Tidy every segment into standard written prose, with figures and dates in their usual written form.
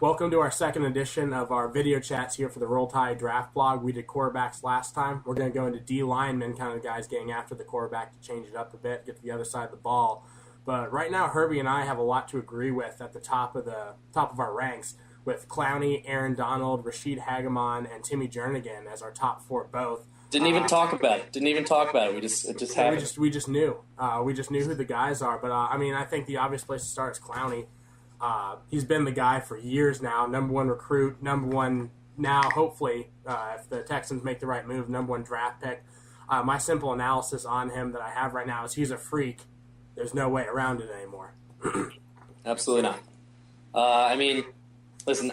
Welcome to our second edition of our video chats here for the Roll-Toddy draft blog. We did quarterbacks last time. We're going to go into D-linemen, kind of guys getting after the quarterback to change it up a bit, get to the other side of the ball. But right now, Herbie and I have a lot to agree with at the top of our ranks, with Clowney, Aaron Donald, Rashid Hageman, and Timmy Jernigan as our top four both. Didn't even talk about it. It just happened. We just knew. We just knew who the guys are. But I think the obvious place to start is Clowney. He's been the guy for years now. Number one recruit, number one now. Hopefully, if the Texans make the right move, number one draft pick. My simple analysis on him that I have right now is he's a freak. There's no way around it anymore. Absolutely not. Listen,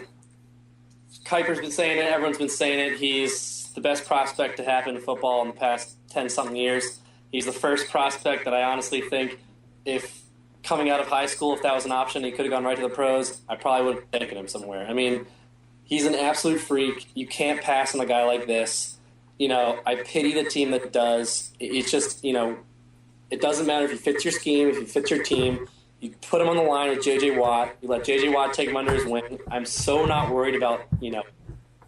Kuiper's been saying it. Everyone's been saying it. He's the best prospect to happen in football in the past 10-something years. He's the first prospect that I honestly think, if coming out of high school, if that was an option, he could have gone right to the pros, I probably would have taken him somewhere. I mean, he's an absolute freak. You can't pass on a guy like this. I pity the team that does. It's just, it doesn't matter if he fits your scheme, if he fits your team. You put him on the line with J.J. Watt. You let J.J. Watt take him under his wing. I'm so not worried about,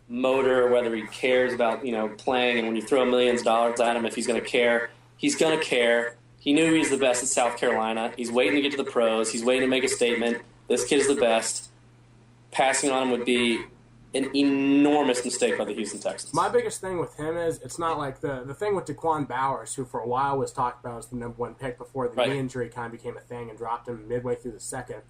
motor, whether he cares about, playing. And when you throw millions of dollars at him, if he's going to care, he's going to care. He knew he was the best at South Carolina. He's waiting to get to the pros. He's waiting to make a statement. This kid is the best. Passing on him would be an enormous mistake by the Houston Texans. My biggest thing with him is it's not like the thing with Daquan Bowers, who for a while was talked about as the number one pick before the knee injury kind of became a thing and dropped him midway through the second,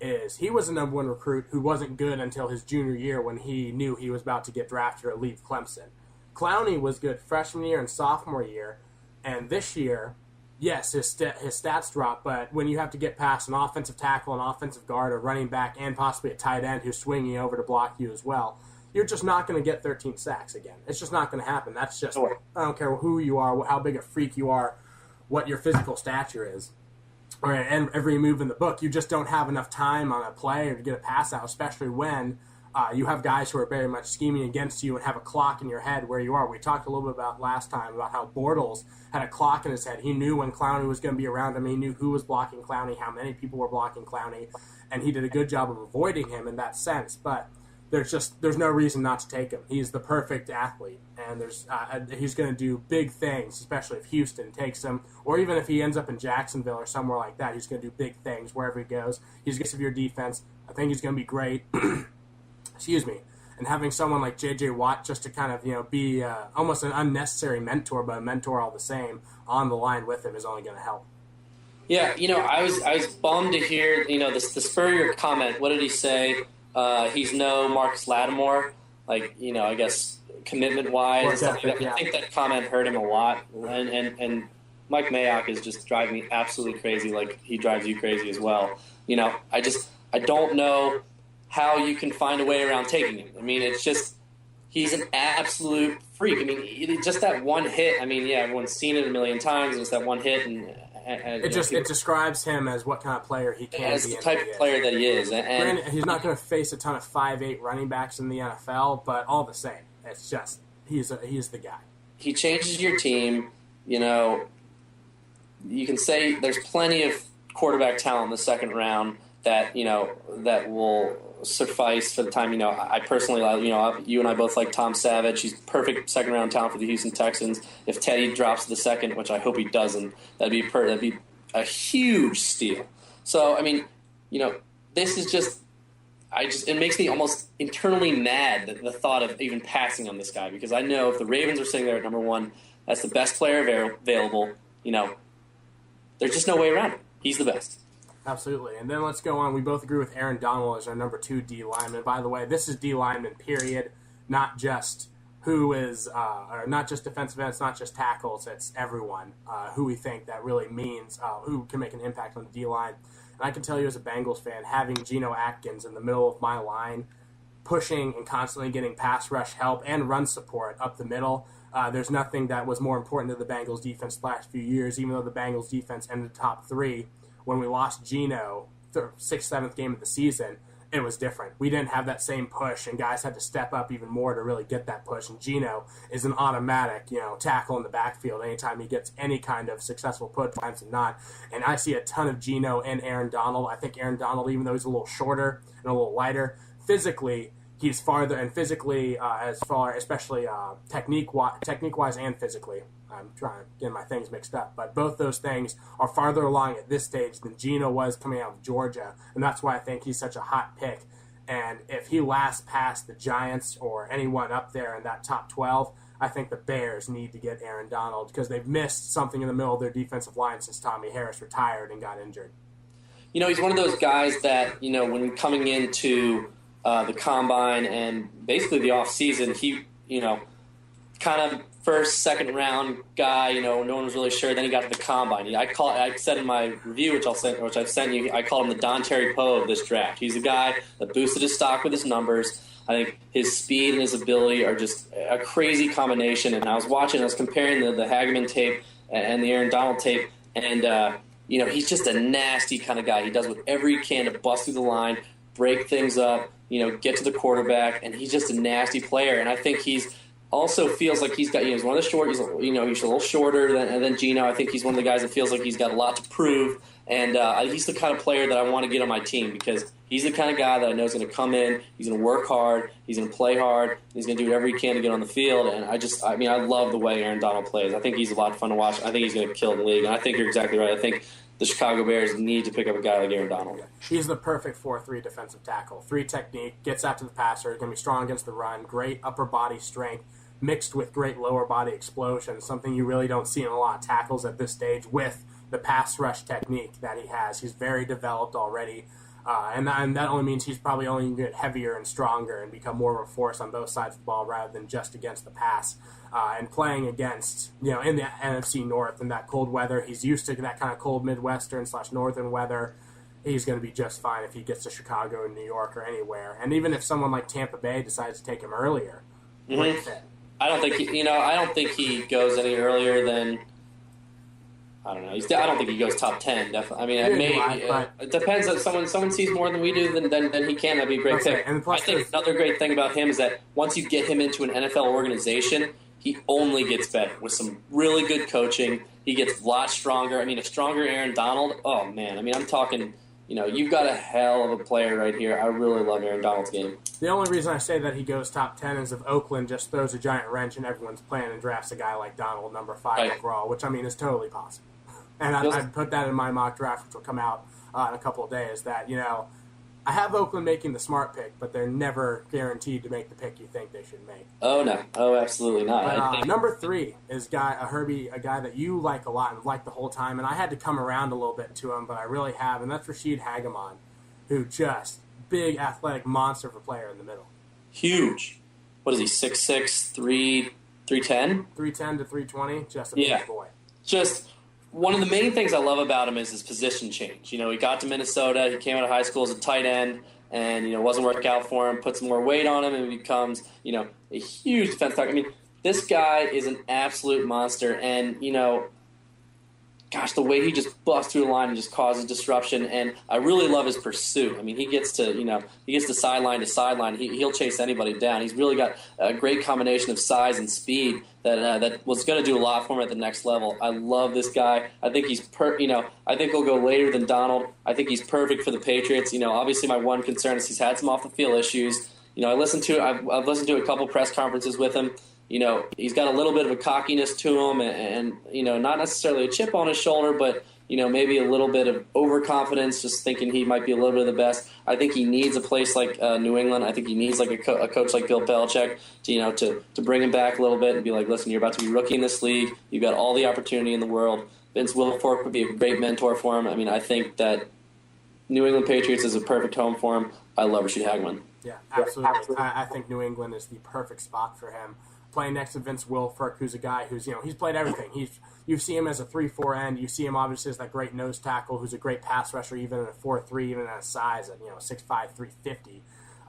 is he was a number one recruit who wasn't good until his junior year when he knew he was about to get drafted or leave Clemson. Clowney was good freshman year and sophomore year, and this year, yes, his stats drop, but when you have to get past an offensive tackle, an offensive guard, a running back, and possibly a tight end who's swinging over to block you as well, you're just not going to get 13 sacks again. It's just not going to happen. That's just, I don't care who you are, how big a freak you are, what your physical stature is, and every move in the book. You just don't have enough time on a play or to get a pass out, especially when you have guys who are very much scheming against you and have a clock in your head where you are. We talked a little bit about last time about how Bortles had a clock in his head. He knew when Clowney was going to be around him. He knew who was blocking Clowney, how many people were blocking Clowney, and he did a good job of avoiding him in that sense. But there's no reason not to take him. He's the perfect athlete, and he's going to do big things, especially if Houston takes him, or even if he ends up in Jacksonville or somewhere like that. He's going to do big things wherever he goes. He's going to severe defense. I think he's going to be great. Excuse me. And having someone like J.J. Watt just to kind of, be almost an unnecessary mentor, but a mentor all the same, on the line with him is only going to help. Yeah, I was bummed to hear, the Spurrier comment. What did he say? He's no Marcus Lattimore, I guess commitment-wise. And stuff like that. I think that comment hurt him a lot. And Mike Mayock is just driving me absolutely crazy, like he drives you crazy as well. I don't know how you can find a way around taking him. I mean, it's just, he's an absolute freak. I mean, just that one hit. I mean, yeah, everyone's seen it a million times. It's that one hit, and it describes him as what kind of player he can be. As the type of player that he is. And he's not going to face a ton of 5'8" running backs in the NFL, but all the same, it's just he's the guy. He changes your team. You can say there's plenty of quarterback talent in the second round that that will suffice for the time. I personally, you and I both like Tom Savage. He's perfect second round talent for the Houston Texans. If Teddy drops to the second, which I hope he doesn't, that'd be a huge steal. So I mean, this is just, it makes me almost internally mad, the thought of even passing on this guy, because I know if the Ravens are sitting there at number one, that's the best player available. There's just no way around it. He's the best. Absolutely. And then let's go on. We both agree with Aaron Donald as our number 2 D lineman. By the way, this is D lineman, period. Not just or not just defensive ends, not just tackles. It's everyone who we think that really means, who can make an impact on the D line. And I can tell you as a Bengals fan, having Geno Atkins in the middle of my line, pushing and constantly getting pass rush help and run support up the middle, there's nothing that was more important to the Bengals defense the last few years, even though the Bengals defense ended top 3. When we lost Geno, 6th, 7th game of the season, it was different. We didn't have that same push, and guys had to step up even more to really get that push. And Geno is an automatic, tackle in the backfield anytime he gets any kind of successful push, times and not. And I see a ton of Geno and Aaron Donald. I think Aaron Donald, even though he's a little shorter and a little lighter, physically, he's farther, and physically as far, especially technique-wise and physically. I'm trying to get my things mixed up, but both those things are farther along at this stage than Geno was coming out of Georgia, and that's why I think he's such a hot pick. And if he lasts past the Giants or anyone up there in that top 12, I think the Bears need to get Aaron Donald because they've missed something in the middle of their defensive line since Tommy Harris retired and got injured. He's one of those guys that, when coming into the combine and basically the offseason, he, kind of first, second round guy, no one was really sure. Then he got to the combine. I said in my review, which I've sent you, I called him the Don Terry Poe of this draft. He's a guy that boosted his stock with his numbers. I think his speed and his ability are just a crazy combination. And I was comparing the Hageman tape and the Aaron Donald tape, and he's just a nasty kind of guy. He does whatever he can to bust through the line, break things up, get to the quarterback, and he's just a nasty player. And I think he's also feels like he's got, he's one of the short, he's a little shorter than Geno. I think he's one of the guys that feels like he's got a lot to prove, and he's the kind of player that I want to get on my team because he's the kind of guy that I know is going to come in, he's going to work hard, he's going to play hard, he's going to do whatever he can to get on the field, and I love the way Aaron Donald plays. I think he's a lot of fun to watch. I think he's going to kill the league, and I think you're exactly right. I think the Chicago Bears need to pick up a guy like Aaron Donald. He's the perfect 4-3 defensive tackle. 3 technique, gets after the passer, going to be strong against the run, great upper body strength, mixed with great lower body explosion, something you really don't see in a lot of tackles at this stage with the pass rush technique that he has. He's very developed already, and that only means he's probably only going to get heavier and stronger and become more of a force on both sides of the ball rather than just against the pass. And playing against, in the NFC North in that cold weather, he's used to that kind of cold Midwestern/Northern weather. He's going to be just fine if he gets to Chicago or New York or anywhere. And even if someone like Tampa Bay decides to take him earlier, great fit. I don't think he goes any earlier than, I don't know. I don't think he goes top 10. Definitely. I mean, it depends. If someone sees more than we do, then he can. That'd be a great pick. And I think another great thing about him is that once you get him into an NFL organization, he only gets better with some really good coaching. He gets a lot stronger. I mean, a stronger Aaron Donald. Oh man. I mean, I'm talking. You've got a hell of a player right here. I really love Aaron Donald's game. The only reason I say that he goes top 10 is if Oakland just throws a giant wrench in everyone's plan and drafts a guy like Donald, number 5 overall, which, is totally possible. And I'd put that in my mock draft, which will come out in a couple of days, that, I have Oakland making the smart pick, but they're never guaranteed to make the pick you think they should make. Oh, no. Oh, absolutely not. But, number 3 is Herbie, a guy that you like a lot and have liked the whole time, and I had to come around a little bit to him, but I really have, and that's Rashid Hageman, who just big athletic monster of a player in the middle. Huge. What is he, 6'6", 310? 310 to 320, just a big boy. Just one of the main things I love about him is his position change. He got to Minnesota, he came out of high school as a tight end, and, wasn't working out for him, put some more weight on him, and becomes, a huge defense tackle. I mean, this guy is an absolute monster, and, the way he just busts through the line and just causes disruption, and I really love his pursuit. I mean, he gets to sideline to sideline. He'll chase anybody down. He's really got a great combination of size and speed that was going to do a lot for him at the next level. I love this guy. I think he's I think he'll go later than Donald. I think he's perfect for the Patriots. Obviously my one concern is he's had some off the field issues. I've listened to a couple press conferences with him. He's got a little bit of a cockiness to him and not necessarily a chip on his shoulder, but, maybe a little bit of overconfidence, just thinking he might be a little bit of the best. I think he needs a place like New England. I think he needs like a coach like Bill Belichick to bring him back a little bit and be like, listen, you're about to be rookie in this league. You've got all the opportunity in the world. Vince Wilfork would be a great mentor for him. I mean, I think that New England Patriots is a perfect home for him. I love Rashid Hageman. Yeah, absolutely. I think New England is the perfect spot for him. Playing next to Vince Wilfork, who's a guy who's, he's played everything. You see him as a 3-4 end. You see him obviously as that great nose tackle who's a great pass rusher, even in a 4-3, even at a size at 6'5", 350.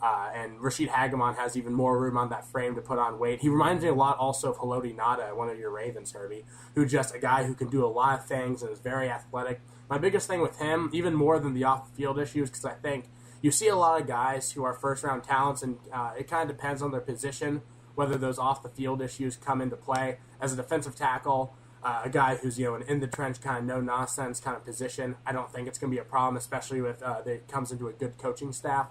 And Rashid Hageman has even more room on that frame to put on weight. He reminds me a lot also of Haloti Ngata, one of your Ravens, Herbie, who just a guy who can do a lot of things and is very athletic. My biggest thing with him, even more than the off-the-field issues, because I think you see a lot of guys who are first-round talents, and it kind of depends on their position, whether those off-the-field issues come into play. As a defensive tackle, a guy who's an in-the-trench kind of no-nonsense kind of position, I don't think it's going to be a problem, especially if it comes into a good coaching staff.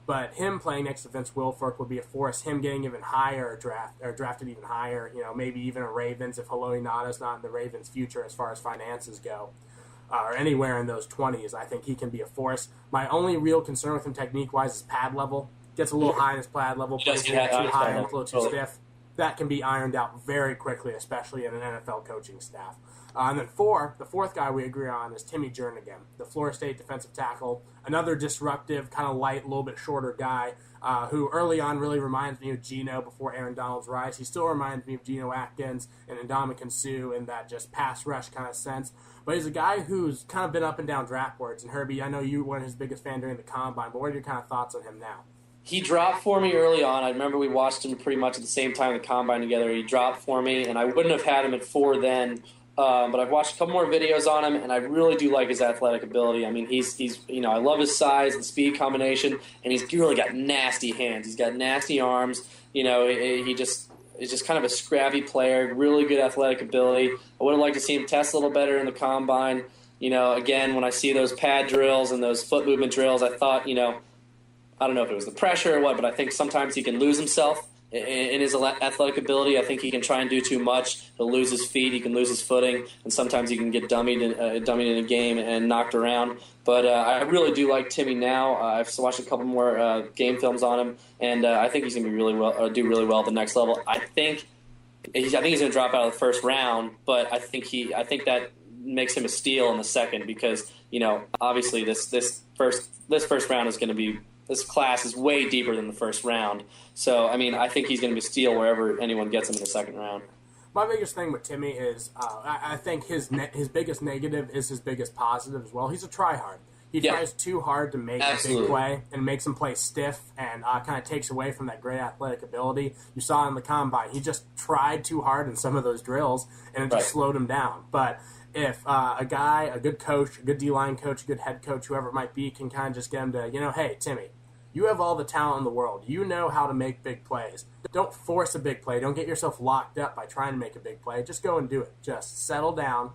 But him playing next to Vince Wilfork would be a force. Him getting even higher drafted even higher, maybe even a Ravens if Haloti Ngata's not in the Ravens' future as far as finances go, or anywhere in those 20s. I think he can be a force. My only real concern with him technique-wise is pad level. Gets a little high in his pad level, plays a little too high and a little too stiff. That can be ironed out very quickly, especially in an NFL coaching staff. And then the fourth guy we agree on is Timmy Jernigan, the Florida State defensive tackle, another disruptive, kind of light, a little bit shorter guy who early on really reminds me of Geno before Aaron Donald's rise. He still reminds me of Geno Atkins and Ndamukong Suh in that just pass rush kind of sense. But he's a guy who's kind of been up and down draft boards. And Herbie, I know you were his biggest fan during the Combine, but what are your kind of thoughts on him now? He dropped for me early on. I remember we watched him pretty much at the same time in the Combine together. He dropped for me, and I wouldn't have had him at 4 then. But I've watched a couple more videos on him, and I really do like his athletic ability. I mean, he's I love his size and speed combination, and he's really got nasty hands. He's got nasty arms. He's just kind of a scrappy player, really good athletic ability. I would have liked to see him test a little better in the Combine. Again, when I see those pad drills and those foot movement drills, I thought, I don't know if it was the pressure or what, but I think sometimes he can lose himself in his athletic ability. I think he can try and do too much. He'll lose his feet. He can lose his footing, and sometimes he can get dummied in a game and knocked around. But I really do like Timmy now. I've watched a couple more game films on him, and I think he's going to be do really well at the next level. I think he's going to drop out of the first round, but I think that makes him a steal in the second because obviously this first round is going to be. This class is way deeper than the first round. So, I think he's going to be a steal wherever anyone gets him in the second round. My biggest thing with Timmy is I think his biggest negative is his biggest positive as well. He's a tryhard. He tries too hard to make a big play and makes him play stiff and kind of takes away from that great athletic ability. You saw in the Combine, he just tried too hard in some of those drills, and it just slowed him down. But if a good coach, a good D-line coach, a good head coach, whoever it might be, can kind of just get him to, hey, Timmy, you have all the talent in the world. You know how to make big plays. Don't force a big play. Don't get yourself locked up by trying to make a big play. Just go and do it. Just settle down,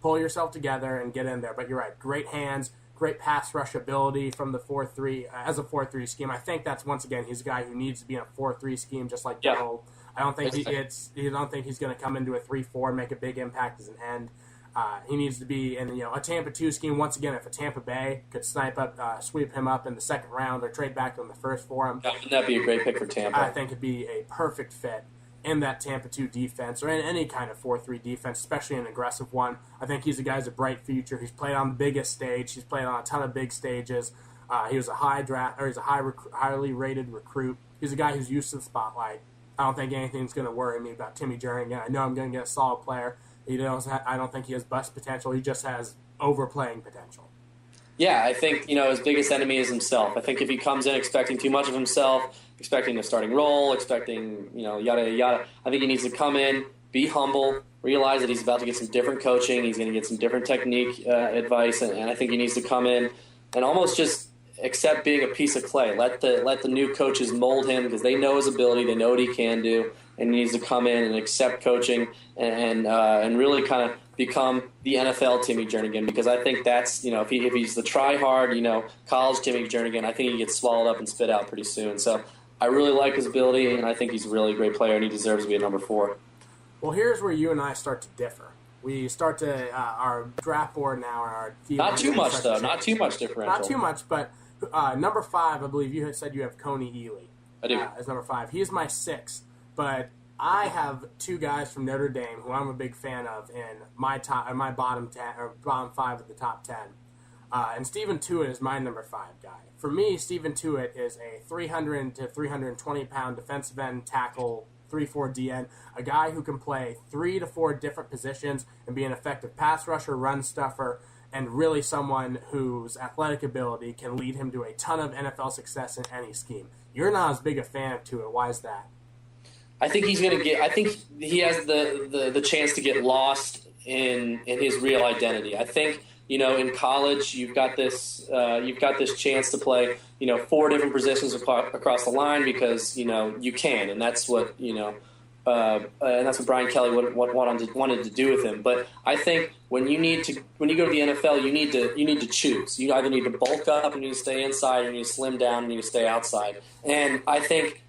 pull yourself together, and get in there. But you're right. Great hands, great pass rush ability from the 4-3 as a 4-3 scheme. I think that's, once again, he's a guy who needs to be in a 4-3 scheme just like Donald. I don't think he's going to come into a 3-4 and make a big impact as an end. He needs to be in a Tampa 2 scheme. Once again, if a Tampa Bay could sweep him up in the second round or trade back in the first for him. Wouldn't that be a great pick for Tampa? I think it'd be a perfect fit in that Tampa 2 defense or in any kind of 4-3 defense, especially an aggressive one. I think he's a guy who's a bright future. He's played on the biggest stage. He's played on a ton of big stages. He was a highly rated recruit. He's a guy who's used to the spotlight. I don't think anything's going to worry me about Timmy Jernigan. I know I'm going to get a solid player. I don't think he has bust potential. He just has overplaying potential. Yeah, I think, his biggest enemy is himself. I think if he comes in expecting too much of himself, expecting a starting role, expecting, yada, yada, I think he needs to come in, be humble, realize that he's about to get some different coaching, he's going to get some different technique advice, and I think he needs to come in and almost just accept being a piece of clay. Let the new coaches mold him because they know his ability, they know what he can do, and he needs to come in and accept coaching and really kind of become the NFL Timmy Jernigan, because I think that's, if he's the try-hard, college Timmy Jernigan, I think he gets swallowed up and spit out pretty soon. So I really like his ability, and I think he's a really great player, and he deserves to be a number 4. Well, here's where you and I start to differ. We start to our draft board now. Our not too much, though. Not too much differential. Not too much, but number 5, I believe you had said you have Coney Ely. I do. As number 5. He is my 6th, but I have 2 guys from Notre Dame who I'm a big fan of in my bottom 10 or bottom 5 of the top 10. And Stephen Tuitt is my number 5 guy. For me, Stephen Tuitt is a 300 to 320 pound defensive end tackle, 3-4 DN, a guy who can play 3 to 4 different positions and be an effective pass rusher, run stuffer, and really someone whose athletic ability can lead him to a ton of NFL success in any scheme. You're not as big a fan of Tuitt. Why is that? I think he's going to get. I think he has the chance to get lost in his real identity. I think in college you've got this chance to play 4 different positions across the line because you can, and that's what and that's what Brian Kelly wanted to do with him. But I think when you go to the NFL, you need to choose. You either need to bulk up, you need to stay inside, or you need to slim down, and you need to stay outside. And I think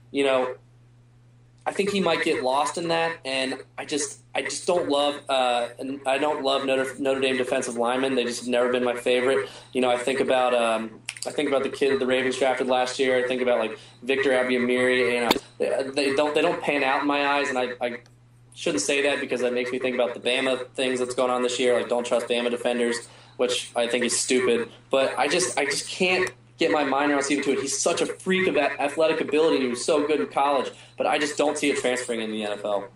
he might get lost in that, and I just don't love I don't love Notre Dame defensive linemen. They just have never been my favorite. I think about the kid the Ravens drafted last year. I think about like Victor Abiamiri. They don't pan out in my eyes, and I shouldn't say that because that makes me think about the Bama things that's going on this year. Like, don't trust Bama defenders, which I think is stupid. But I just can't get my mind around Stephen Tuitt. He's such a freak of that athletic ability. He was so good in college, but I just don't see it transferring in the NFL.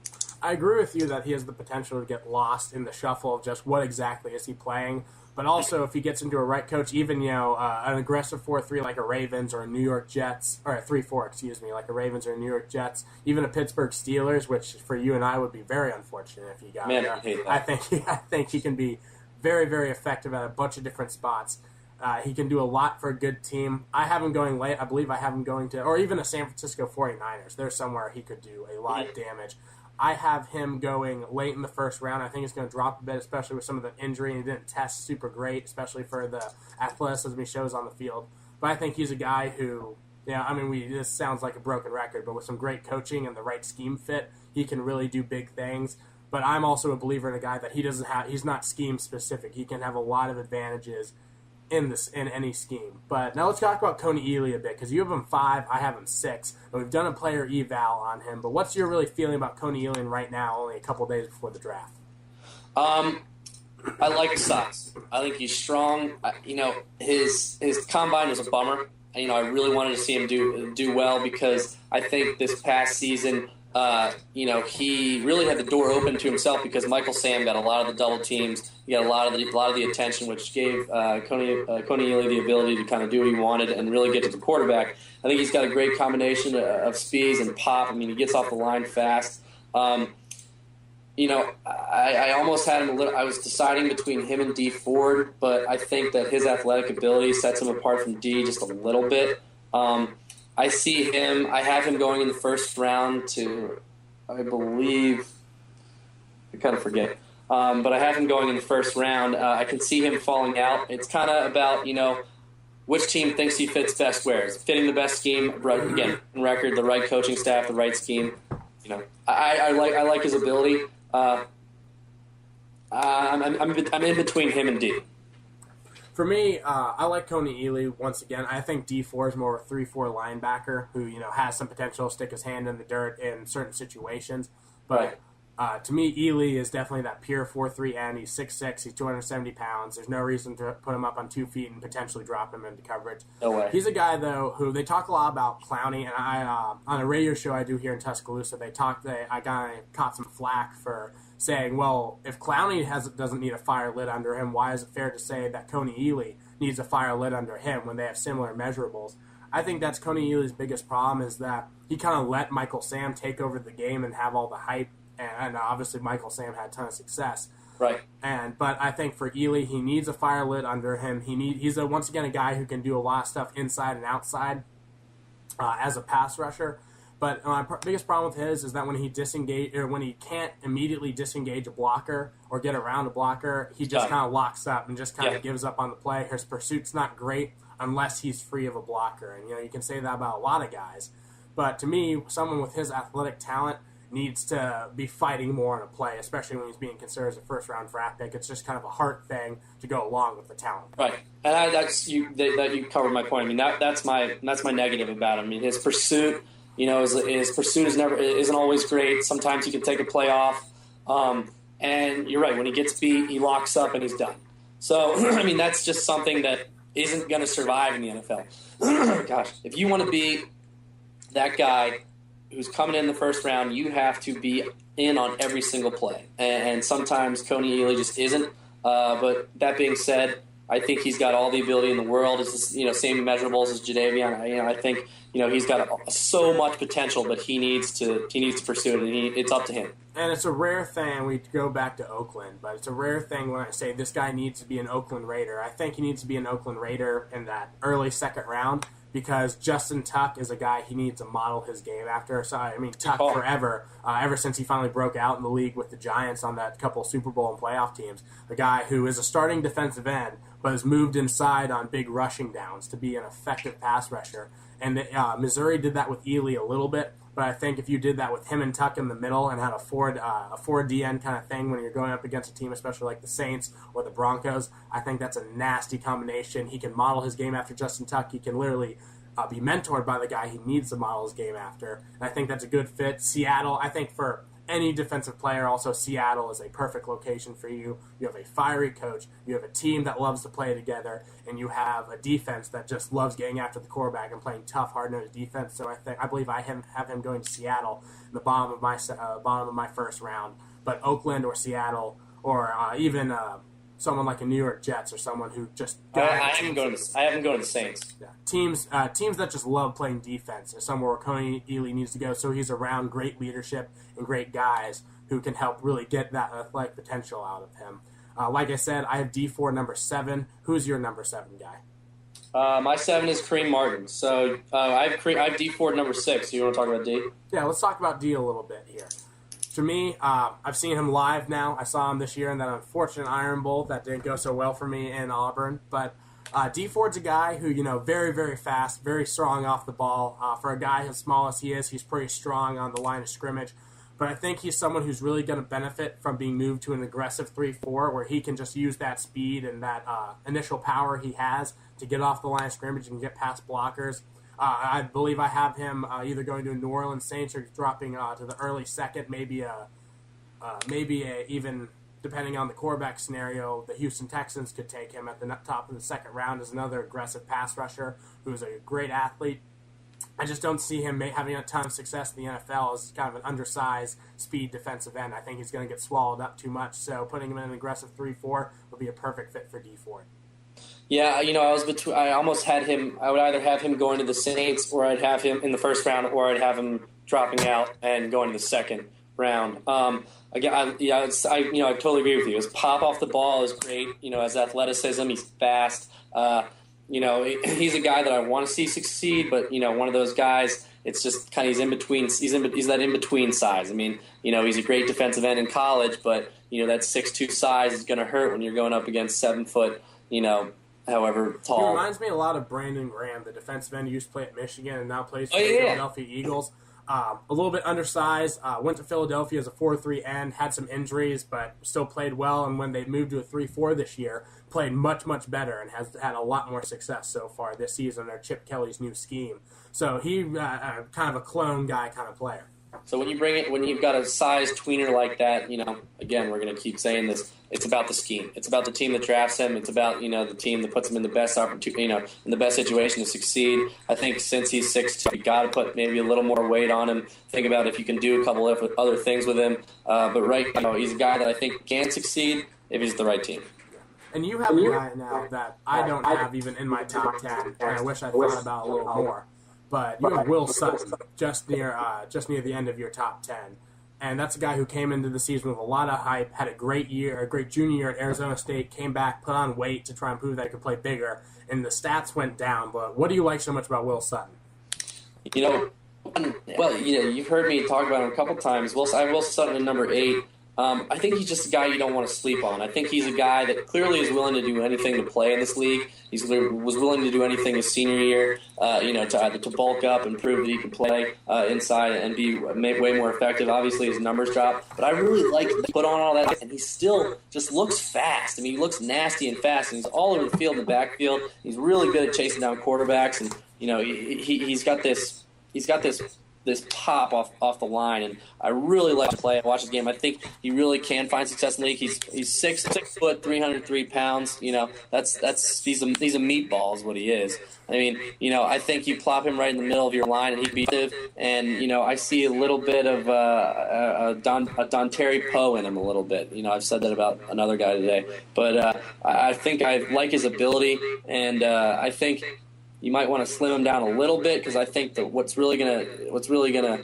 I agree with you that he has the potential to get lost in the shuffle of just what exactly is he playing. But also, if he gets into a right coach, even an aggressive 4-3 like a Ravens or a New York Jets, or a 3-4, excuse me, like a Ravens or a New York Jets, even a Pittsburgh Steelers, which for you and I would be very unfortunate if he got there. I hate that. I think he can be very, very effective at a bunch of different spots. He can do a lot for a good team. I have him going late. I believe I have him going to, or even a San Francisco 49ers. There's somewhere he could do a lot of damage. I have him going late in the first round. I think he's going to drop a bit, especially with some of the injury. He didn't test super great, especially for the athleticism he shows on the field. But I think he's a guy who, this sounds like a broken record, but with some great coaching and the right scheme fit, he can really do big things. But I'm also a believer in a guy that he's not scheme specific. He can have a lot of advantages in any scheme. But now let's talk about Coney Ealy a bit, because you have him 5, I have him 6, and we've done a player eval on him. But what's your really feeling about Coney Ealy right now, only a couple days before the draft? I like his size. I think he's strong. His combine was a bummer. I really wanted to see him do well, because I think this past season, he really had the door open to himself, because Michael Sam got a lot of the double teams. He got a lot of the attention, which gave Coney Ealy the ability to kind of do what he wanted and really get to the quarterback. I think he's got a great combination of speeds and pop. He gets off the line fast. I almost had him a little. I was deciding between him and D Ford, but I think that his athletic ability sets him apart from D just a little bit. I have him going in the first round to, I believe, I kind of forget. But I have him going in the first round. I can see him falling out. It's kind of about, which team thinks he fits best where. Is fitting the best scheme, right, again, in record, the right coaching staff, the right scheme. I like his ability. I'm in between him and D. For me, I like Coney Ealy once again. I think D4 is more of a 3-4 linebacker who, has some potential to stick his hand in the dirt in certain situations. But to me, Ealy is definitely that pure 4-3 end. He's 6'6", he's 270 pounds. There's no reason to put him up on 2 feet and potentially drop him into coverage. No way. He's a guy, though, who they talk a lot about Clowney, and I on a radio show I do here in Tuscaloosa, I caught some flack for saying, well, if Clowney doesn't need a fire lit under him, why is it fair to say that Coney Ealy needs a fire lit under him when they have similar measurables? I think that's Coney Ealy's biggest problem, is that he kind of let Michael Sam take over the game and have all the hype, and obviously Michael Sam had a ton of success. Right. But I think for Ealy, he needs a fire lit under him. He's once again a guy who can do a lot of stuff inside and outside as a pass rusher. But my biggest problem with his is that when he can't immediately disengage a blocker or get around a blocker, he just kind of locks up and just kind of gives up on the play. His pursuit's not great unless he's free of a blocker. And, you can say that about a lot of guys. But to me, someone with his athletic talent needs to be fighting more on a play, especially when he's being considered as a first-round draft pick. It's just kind of a heart thing to go along with the talent. Right, and you covered my point. That's my negative about him. His pursuit, his pursuit isn't always great. Sometimes he can take a play off, and you're right. When he gets beat, he locks up and he's done. So that's just something that isn't going to survive in the NFL. Gosh, if you want to be that guy who's coming in the first round, you have to be in on every single play. And sometimes Coney Ealy just isn't. But that being said, I think he's got all the ability in the world. It's same measurables as Jadeveon. I think he's got so much potential, but he needs to pursue it, and it's up to him. And it's a rare thing. We go back to Oakland, but it's a rare thing when I say this guy needs to be an Oakland Raider. I think he needs to be an Oakland Raider in that early second round, because Justin Tuck is a guy he needs to model his game after. So, I mean, Tuck forever, ever since he finally broke out in the league with the Giants on that couple Super Bowl and playoff teams, a guy who is a starting defensive end but has moved inside on big rushing downs to be an effective pass rusher. And Missouri did that with Ely a little bit, but I think if you did that with him and Tuck in the middle and had a four DN kind of thing when you're going up against a team, especially like the Saints or the Broncos, I think that's a nasty combination. He can model his game after Justin Tuck. He can literally be mentored by the guy he needs to model his game after. And I think that's a good fit. Seattle, I think for any defensive player, also Seattle is a perfect location for you. You have a fiery coach, you have a team that loves to play together, and you have a defense that just loves getting after the quarterback and playing tough, hard-nosed defense. So I believe I have him going to Seattle in the bottom of my first round. But Oakland or Seattle or even someone like a New York Jets or someone who just I haven't going to the Saints. Yeah. Teams that just love playing defense is somewhere where Coney Ely needs to go. So he's around great leadership and great guys who can help really get that athletic potential out of him. Like I said, I have D4 number 7. Who's your number 7 guy? My 7 is Kareem Martin. So I have D4 number 6. You want to talk about D? Yeah, let's talk about D a little bit here. To me, I've seen him live now. I saw him this year in that unfortunate Iron Bowl that didn't go so well for me in Auburn. But D Ford's a guy who, very, very fast, very strong off the ball. For a guy as small as he is, he's pretty strong on the line of scrimmage. But I think he's someone who's really going to benefit from being moved to an aggressive 3-4 where he can just use that speed and that initial power he has to get off the line of scrimmage and get past blockers. I believe I have him either going to a New Orleans Saints or dropping to the early second, maybe even depending on the quarterback scenario, the Houston Texans could take him at the top of the second round as another aggressive pass rusher who is a great athlete. I just don't see him having a ton of success in the NFL as kind of an undersized speed defensive end. I think he's going to get swallowed up too much, so putting him in an aggressive 3-4 would be a perfect fit for D Ford. Yeah, I almost had him. I would either have him going to the Saints, or I'd have him in the first round, or I'd have him dropping out and going to the second round. Again, I totally agree with you. His pop off the ball is great. His athleticism, he's fast. He's a guy that I want to see succeed, but one of those guys. It's just kind of he's in between. He's that in between size. I mean, he's a great defensive end in college, but that 6'2" size is going to hurt when you're going up against 7 foot. However tall. He reminds me a lot of Brandon Graham, the defensive end who used to play at Michigan and now plays for the Philadelphia Eagles. A little bit undersized, went to Philadelphia as a 4-3 end, had some injuries, but still played well. And when they moved to a 3-4 this year, played much, much better and has had a lot more success so far this season under Chip Kelly's new scheme. So he kind of a clone guy kind of player. So when you've got a size tweener like that, again, we're going to keep saying this. It's about the scheme. It's about the team that drafts him. It's about the team that puts him in the best opportunity, in the best situation to succeed. I think since he's 6'2", you got to put maybe a little more weight on him. Think about if you can do a couple of other things with him. But he's a guy that I think can succeed if he's the right team. And you have a guy now that I don't have even in my top 10, and I wish I thought about a little more. But you have Will Sutton just near the end of your top 10. And that's a guy who came into the season with a lot of hype, had a great junior year at Arizona State, came back, put on weight to try and prove that he could play bigger, and the stats went down. But what do you like so much about Will Sutton? You've heard me talk about him a couple times. I have Will Sutton at number 8. I think he's just a guy you don't want to sleep on. I think he's a guy that clearly is willing to do anything to play in this league. He was willing to do anything his senior year, to bulk up and prove that he could play inside and be way more effective. Obviously, his numbers dropped, but I really like him to put on all that, and he still just looks fast. I mean, he looks nasty and fast, and he's all over the field in the backfield. He's really good at chasing down quarterbacks, and he's got this pop off the line, and I really like to play and watch his game. I think he really can find success in the league. He's 6 foot, 303 pounds. He's a meatball is what he is. I mean, I think you plop him right in the middle of your line, and he'd be active. And I see a little bit of a Don Terry Poe in him a little bit. I've said that about another guy today, but I think I like his ability, and I think you might want to slim him down a little bit, because I think that what's really gonna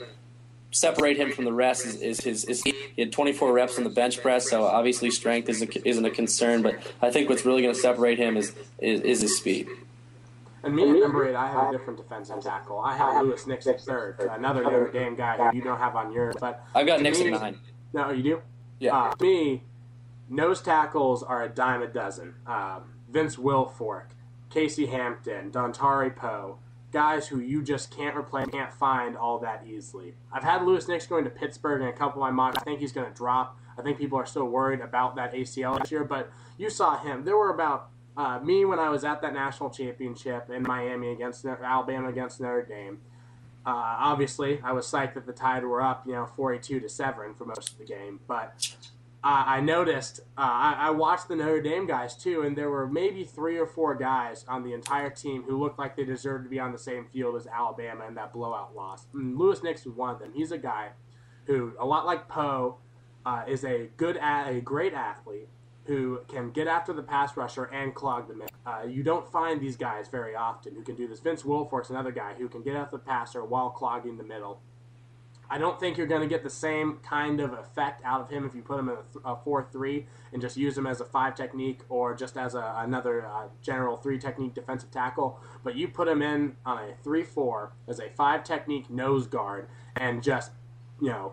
separate him from the rest is he had 24 reps on the bench press, so obviously strength isn't a concern. But I think what's really going to separate him is his speed. And me at number 8, I have a different defensive tackle. I have Lewis Nix at 3rd, another Notre Dame guy who you don't have on yours. But I've got Nix at 9. No, you do? Yeah. To me, nose tackles are a dime a dozen. Vince Wilfork, Casey Hampton, Dontari Poe, guys who you just can't replace, can't find all that easily. I've had Lewis Nix going to Pittsburgh in a couple of my mocks. I think he's going to drop. I think people are still worried about that ACL this year, but you saw him. There were about me when I was at that national championship in Miami against Alabama against Notre Dame. Obviously, I was psyched that the Tide were up, 42-7 for most of the game. But I noticed, I watched the Notre Dame guys too, and there were maybe 3 or 4 guys on the entire team who looked like they deserved to be on the same field as Alabama in that blowout loss. And Lewis Nix was one of them. He's a guy who, a lot like Poe, is a great athlete who can get after the pass rusher and clog the middle. You don't find these guys very often who can do this. Vince Wilfork's another guy who can get after the passer while clogging the middle. I don't think you're going to get the same kind of effect out of him if you put him in a 4-3 and just use him as a 5 technique or just as another general 3 technique defensive tackle. But you put him in on a 3-4 as a 5 technique nose guard and just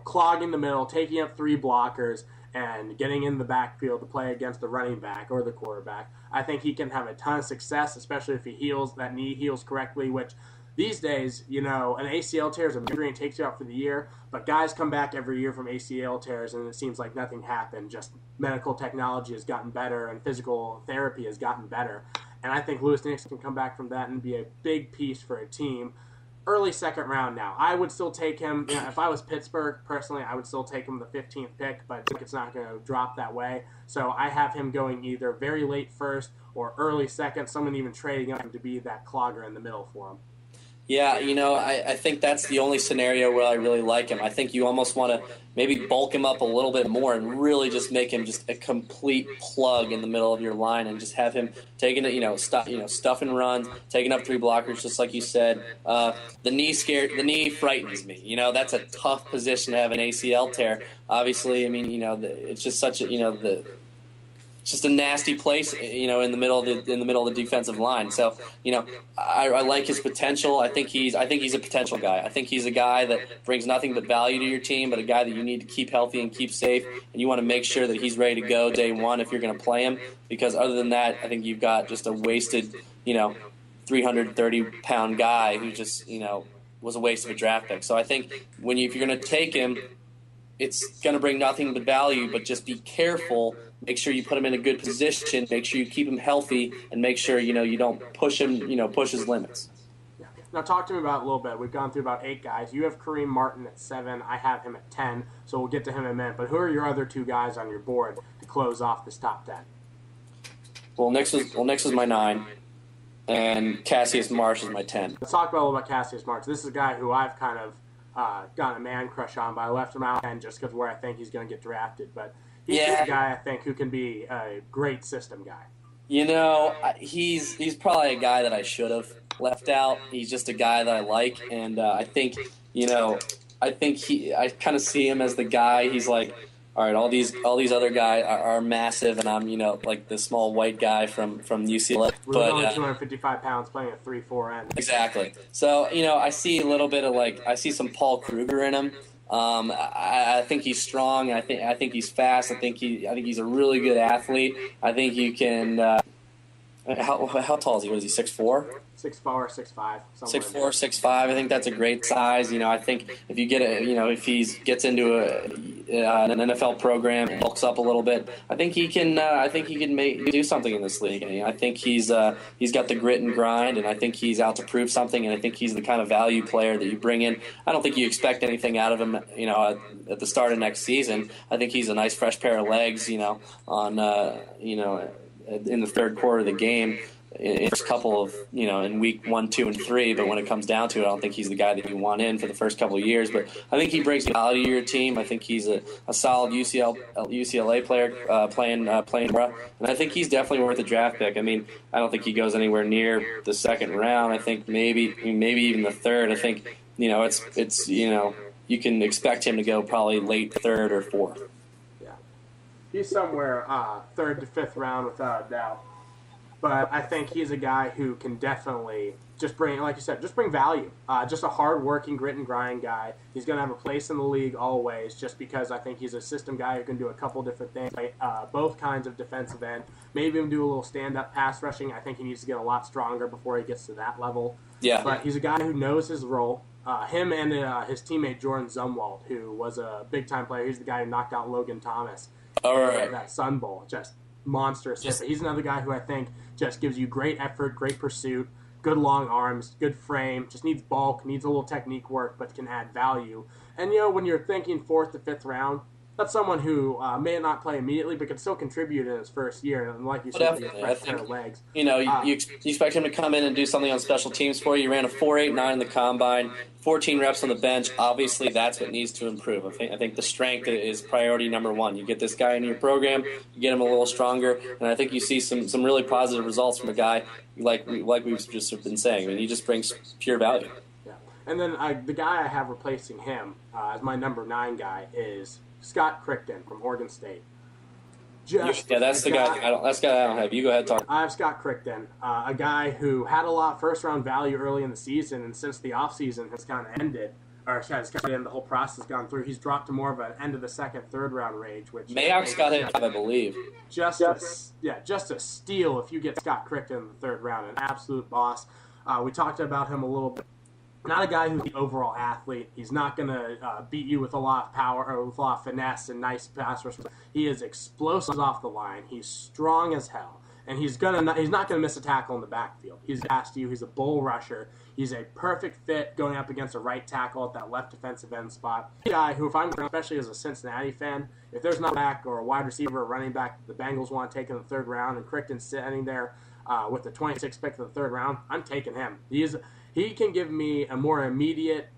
clogging the middle, taking up 3 blockers, and getting in the backfield to play against the running back or the quarterback. I think he can have a ton of success, especially if that knee heals correctly, which these days, an ACL tear is a injury and takes you out for the year, but guys come back every year from ACL tears and it seems like nothing happened. Just medical technology has gotten better and physical therapy has gotten better. And I think Lewis Nix can come back from that and be a big piece for a team. Early 2nd round now. I would still take him. If I was Pittsburgh, personally, I would still take him the 15th pick, but I think it's not going to drop that way. So I have him going either very late 1st or early 2nd, someone even trading him to be that clogger in the middle for him. Yeah, I think that's the only scenario where I really like him. I think you almost want to maybe bulk him up a little bit more and really just make him just a complete plug in the middle of your line and just have him taking it, stuff and runs, taking up 3 blockers, just like you said. The knee frightens me. That's a tough position to have an ACL tear. Obviously, it's just such a, it's just a nasty place, in the middle of the defensive line. So, I like his potential. I think he's a potential guy. I think he's a guy that brings nothing but value to your team, but a guy that you need to keep healthy and keep safe. And you want to make sure that he's ready to go day one if you're going to play him. Because other than that, I think you've got just a wasted, 330-pound guy who just, was a waste of a draft pick. So I think if you're going to take him, it's going to bring nothing but value, but just be careful. Make sure you put him in a good position. Make sure you keep him healthy, and make sure you don't push him. Push his limits. Yeah. Now talk to me about it a little bit. We've gone through about 8 guys. You have Kareem Martin at 7. I have him at 10. So we'll get to him in a minute. But who are your other 2 guys on your board to close off this top 10? Well, Nix is my 9, and Cassius Marsh is my 10. Let's talk a little about Cassius Marsh. This is a guy who I've kind of got a man crush on, but I left him out 10 just because where I think he's going to get drafted. But he's a guy I think who can be a great system guy. He's probably a guy that I should have left out. He's just a guy that I like, and I think I kind of see him as the guy. He's like, all right, all these other guys are massive, and I'm like the small white guy from UCLA. We're only 255 pounds playing a 3-4 end. Exactly. So I see a little bit of I see some Paul Kruger in him. I think he's strong. I think he's fast. I think he's a really good athlete. I think you can. How tall is he? What is he? 6'4"? 6'4", 6'5". 6'4", 6'5". I think that's a great size. I think if you get if he gets into an NFL program and bulks up a little bit, I think he can. Do something in this league. I think he's got the grit and grind, and I think he's out to prove something. And I think he's the kind of value player that you bring in. I don't think you expect anything out of him. At the start of next season, I think he's a nice fresh pair of legs. In the third quarter of the game. In the first couple of, in week 1, 2, and 3, but when it comes down to it, I don't think he's the guy that you want in for the first couple of years. But I think he brings value to your team. I think he's a solid UCLA player playing, and I think he's definitely worth a draft pick. I don't think he goes anywhere near the 2nd round. I think maybe even the 3rd. I think it's you can expect him to go probably late 3rd or 4th. Yeah, he's somewhere 3rd to 5th round without a doubt. But I think he's a guy who can definitely just bring, like you said, just bring value. Just a hard-working, grit and grind guy. He's going to have a place in the league always, just because I think he's a system guy who can do a couple different things, both kinds of defensive end. Maybe even do a little stand-up pass rushing. I think he needs to get a lot stronger before he gets to that level. Yeah. But he's a guy who knows his role. Him and his teammate Jordan Zumwalt, who was a big-time player. He's the guy who knocked out Logan Thomas. All right. That Sun Bowl. Just monstrous. He's another guy who I think just gives you great effort, great pursuit, good long arms, good frame, just needs bulk, needs a little technique work, but can add value. And, when you're thinking 4th to 5th round, that's someone who may not play immediately, but can still contribute in his first year. And like you said, I think, legs. You expect him to come in and do something on special teams for you. You ran a 4.89 in the combine, 14 reps on the bench. Obviously, that's what needs to improve. I think the strength is priority number one. You get this guy into your program, you get him a little stronger, and I think you see some really positive results from a guy like we've just been saying. I mean, he just brings pure value. Yeah. And then the guy I have replacing him as my number 9 guy is Scott Crichton from Oregon State. That's the guy. That's the guy I don't have. You go ahead, talk. I have Scott Crichton, a guy who had a lot of first-round value early in the season, and since the offseason has kind of ended, or has kind of ended, the whole process has gone through, he's dropped to more of an end of the second, third-round range. Which Mayock's got him, I believe. Just a steal if you get Scott Crichton in the third round, an absolute boss. We talked about him a little bit. Not a guy who's the overall athlete. He's not going to beat you with a lot of power or with a lot of finesse and nice pass rush. He is explosive off the line. He's strong as hell. And he's not going to miss a tackle in the backfield. He's fast to you. He's a bull rusher. He's a perfect fit going up against a right tackle at that left defensive end spot. He's a guy who, if I'm especially as a Cincinnati fan, if there's not a back or a wide receiver or running back the Bengals want to take in the third round and Crichton's sitting there with the 26th pick of the third round, I'm taking him. He can give me a more immediate,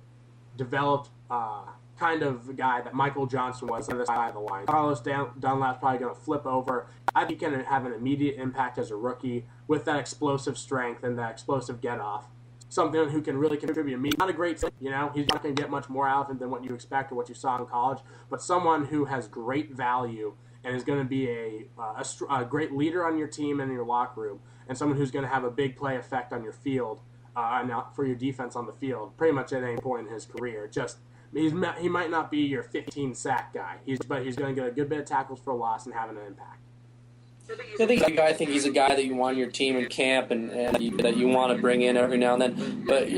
developed kind of guy that Michael Johnson was on this side of the line. Carlos Dunlap's probably going to flip over. I think he can have an immediate impact as a rookie with that explosive strength and that explosive get-off. Something who can really contribute. Not a great, he's not going to get much more out of him than what you expect or what you saw in college, but someone who has great value and is going to be a great leader on your team and in your locker room, and someone who's going to have a big play effect on your field. For your defense on the field, pretty much at any point in his career. He might not be your 15-sack guy, but he's going to get a good bit of tackles for a loss and having an impact. I think he's a guy that you want on your team in camp and that you want to bring in every now and then. But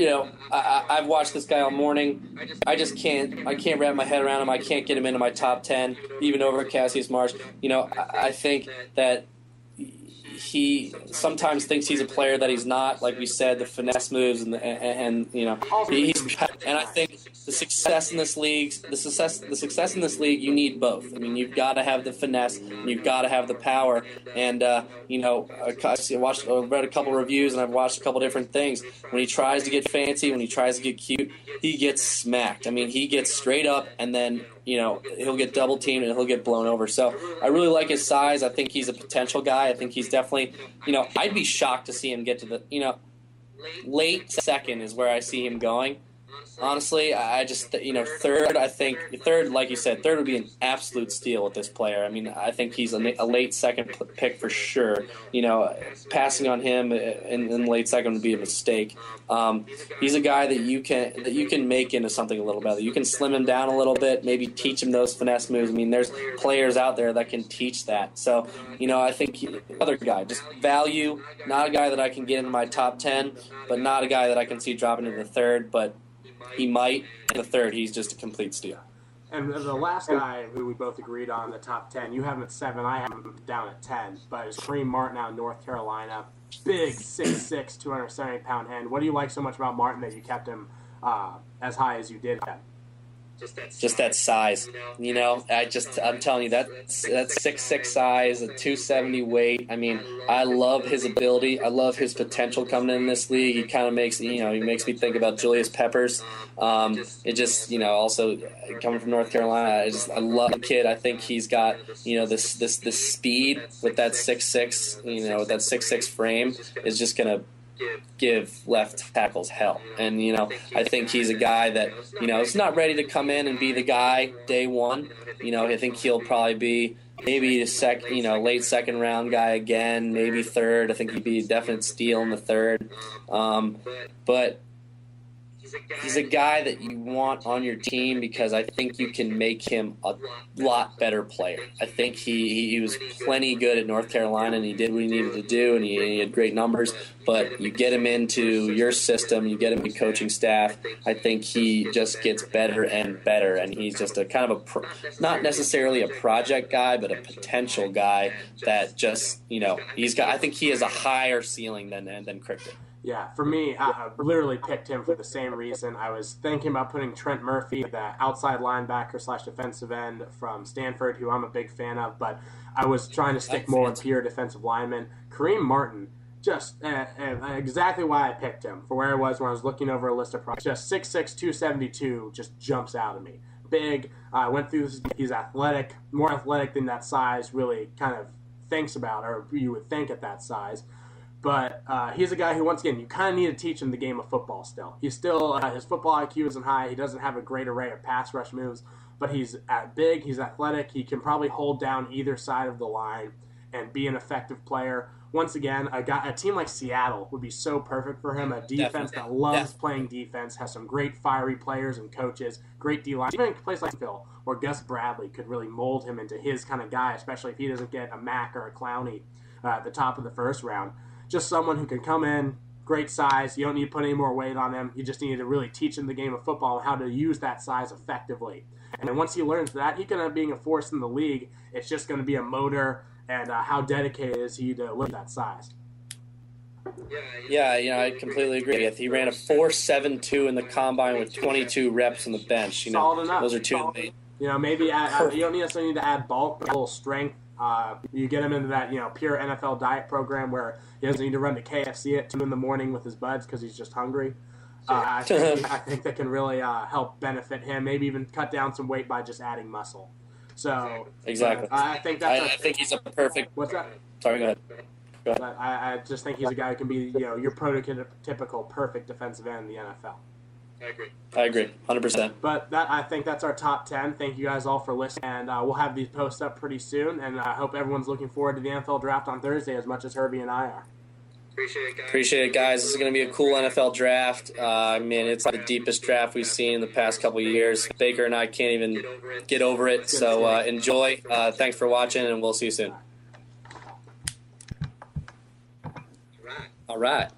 I've watched this guy all morning. I can't wrap my head around him. I can't get him into my top 10, even over Cassius Marsh. I think that he sometimes thinks he's a player that he's not. Like we said, the finesse moves and I think the success in this league, you need both. I mean, you've got to have the finesse, and you've got to have the power. And read a couple reviews, and I've watched a couple different things. When he tries to get fancy, when he tries to get cute, he gets smacked. I mean, he gets straight up, and then he'll get double teamed and he'll get blown over. So I really like his size. I think he's a potential guy. I think he's definitely, I'd be shocked to see him get to the, late second is where I see him going. Honestly, I just, third, like you said, third would be an absolute steal with this player. I mean, I think he's a late second pick for sure. Passing on him in the late second would be a mistake. He's a guy that you can make into something a little better. You can slim him down a little bit, maybe teach him those finesse moves. I mean, there's players out there that can teach that. So, I think other guy, just value, not a guy that I can get into my top 10, but not a guy that I can see dropping into the third, but he might. In the third, he's just a complete steal. And the last guy who we both agreed on, the top 10, you have him at 7, I have him down at 10, but it's Kareem Martin out of North Carolina. Big, 6'6", 270-pound end. What do you like so much about Martin that you kept him as high as you did? Just that size, I'm telling you, that 6'6" size, a 270 weight. I mean, I love his ability. I love his potential coming in this league. He kind of makes, he makes me think about Julius Peppers. It just, also coming from North Carolina, I love the kid. I think he's got, this speed with that 6'6", with that 6'6" frame is just gonna give left tackles hell. And, I think he's a guy that, is not ready to come in and be the guy day one. I think he'll probably be maybe the late second round guy again, maybe third. I think he'd be a definite steal in the third. But he's a guy that you want on your team because I think you can make him a lot better player. I think he was plenty good at North Carolina, and he did what he needed to do, and he had great numbers. But you get him into your system, you get him in coaching staff, I think he just gets better and better, and he's just a kind of not necessarily a project guy, but a potential guy that just, I think he has a higher ceiling than Crichton. Yeah, for me, I literally picked him for the same reason. I was thinking about putting Trent Murphy, the outside linebacker / defensive end from Stanford, who I'm a big fan of, but I was trying to stick more with pure defensive linemen. Kareem Martin, just exactly why I picked him for where I was when I was looking over a list of prospects. Just 6'6", 272 just jumps out at me. Big, went through this, he's athletic, more athletic than that size really kind of thinks about, or you would think at that size. But he's a guy who, once again, you kind of need to teach him the game of football still. He's still, his football IQ isn't high. He doesn't have a great array of pass rush moves. But he's big, he's athletic. He can probably hold down either side of the line and be an effective player. Once again, a team like Seattle would be so perfect for him. A defense that loves playing defense, has some great fiery players and coaches, great D-line. Even a place like Phil, where Gus Bradley could really mold him into his kind of guy, especially if he doesn't get a Mack or a Clowney at the top of the first round. Just someone who can come in, great size. You don't need to put any more weight on him. You just need to really teach him the game of football and how to use that size effectively. And then once he learns that, he can end up being a force in the league. It's just going to be a motor and how dedicated is he to live that size. Yeah, I completely agree. He ran a 4.72 in the combine with 22 reps on the bench. Solid enough. Those are two. Maybe you don't necessarily need to add bulk, but a little strength. You get him into that, pure NFL diet program where he doesn't need to run to KFC at 2 a.m. with his buds because he's just hungry. I think that can really help benefit him. Maybe even cut down some weight by just adding muscle. So exactly. I think he's a perfect. What's that? Sorry, go ahead. But I just think he's a guy who can be, your prototypical perfect defensive end in the NFL. I agree, 100%. But I think that's our top 10. Thank you guys all for listening, and we'll have these posts up pretty soon. And I hope everyone's looking forward to the NFL draft on Thursday as much as Herbie and I are. Appreciate it, guys. This is going to be a cool NFL draft. It's the deepest draft we've seen in the past couple of years. Baker and I can't even get over it. So enjoy. Thanks for watching, and we'll see you soon. All right.